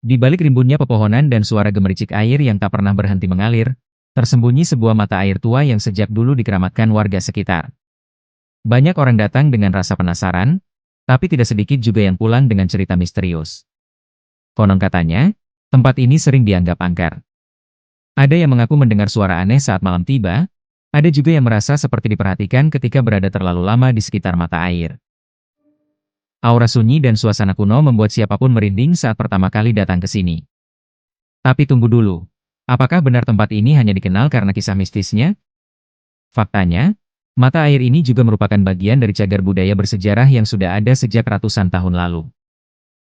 Di balik rimbunnya pepohonan dan suara gemericik air yang tak pernah berhenti mengalir, tersembunyi sebuah mata air tua yang sejak dulu dikeramatkan warga sekitar. Banyak orang datang dengan rasa penasaran, tapi tidak sedikit juga yang pulang dengan cerita misterius. Konon katanya, tempat ini sering dianggap angker. Ada yang mengaku mendengar suara aneh saat malam tiba, ada juga yang merasa seperti diperhatikan ketika berada terlalu lama di sekitar mata air. Aura sunyi dan suasana kuno membuat siapapun merinding saat pertama kali datang ke sini. Tapi tunggu dulu, apakah benar tempat ini hanya dikenal karena kisah mistisnya? Faktanya, mata air ini juga merupakan bagian dari cagar budaya bersejarah yang sudah ada sejak ratusan tahun lalu.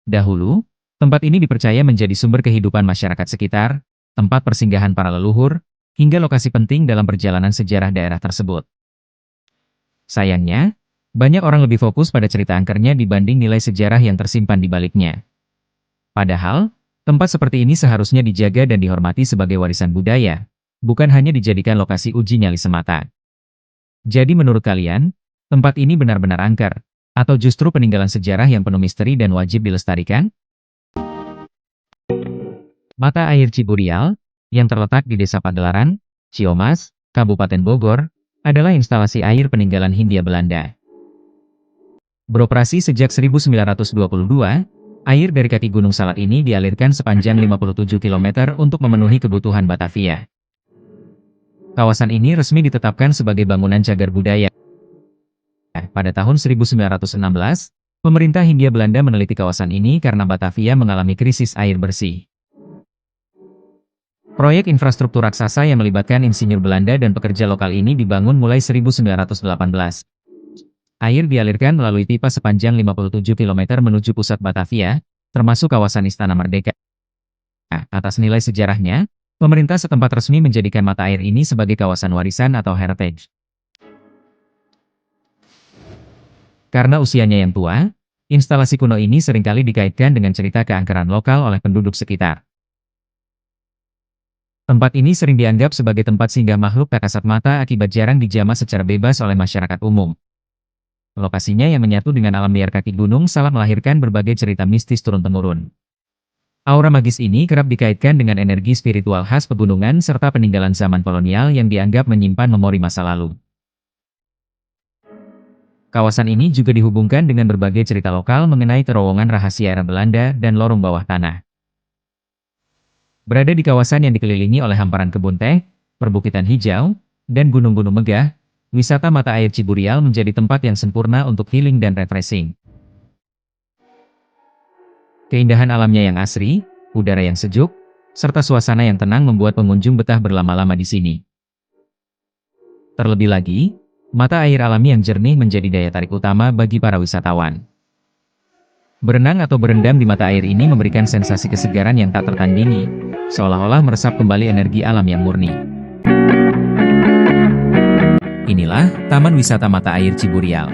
Dahulu, tempat ini dipercaya menjadi sumber kehidupan masyarakat sekitar, tempat persinggahan para leluhur, hingga lokasi penting dalam perjalanan sejarah daerah tersebut. Sayangnya, banyak orang lebih fokus pada cerita angkernya dibanding nilai sejarah yang tersimpan di baliknya. Padahal, tempat seperti ini seharusnya dijaga dan dihormati sebagai warisan budaya, bukan hanya dijadikan lokasi uji nyali semata. Jadi menurut kalian, tempat ini benar-benar angker, atau justru peninggalan sejarah yang penuh misteri dan wajib dilestarikan? Mata air Ciburial, yang terletak di Desa Pagelaran, Ciomas, Kabupaten Bogor, adalah instalasi air peninggalan Hindia Belanda. Beroperasi sejak 1922, air dari kaki Gunung Salak ini dialirkan sepanjang 57 km untuk memenuhi kebutuhan Batavia. Kawasan ini resmi ditetapkan sebagai bangunan cagar budaya. Pada tahun 1916, pemerintah Hindia Belanda meneliti kawasan ini karena Batavia mengalami krisis air bersih. Proyek infrastruktur raksasa yang melibatkan insinyur Belanda dan pekerja lokal ini dibangun mulai 1918. Air dialirkan melalui pipa sepanjang 57 km menuju pusat Batavia, termasuk kawasan Istana Merdeka. Atas nilai sejarahnya, pemerintah setempat resmi menjadikan mata air ini sebagai kawasan warisan atau heritage. Karena usianya yang tua, instalasi kuno ini seringkali dikaitkan dengan cerita keangkeran lokal oleh penduduk sekitar. Tempat ini sering dianggap sebagai tempat singgah makhluk tak kasat mata akibat jarang dijamah secara bebas oleh masyarakat umum. Lokasinya yang menyatu dengan alam liar kaki Gunung Salak melahirkan berbagai cerita mistis turun-temurun. Aura magis ini kerap dikaitkan dengan energi spiritual khas pegunungan serta peninggalan zaman kolonial yang dianggap menyimpan memori masa lalu. Kawasan ini juga dihubungkan dengan berbagai cerita lokal mengenai terowongan rahasia era Belanda dan lorong bawah tanah. Berada di kawasan yang dikelilingi oleh hamparan kebun teh, perbukitan hijau, dan gunung-gunung megah, wisata mata air Ciburial menjadi tempat yang sempurna untuk healing dan refreshing. Keindahan alamnya yang asri, udara yang sejuk, serta suasana yang tenang membuat pengunjung betah berlama-lama di sini. Terlebih lagi, mata air alami yang jernih menjadi daya tarik utama bagi para wisatawan. Berenang atau berendam di mata air ini memberikan sensasi kesegaran yang tak tertandingi, seolah-olah meresap kembali energi alam yang murni. Inilah Taman Wisata Mata Air Ciburial.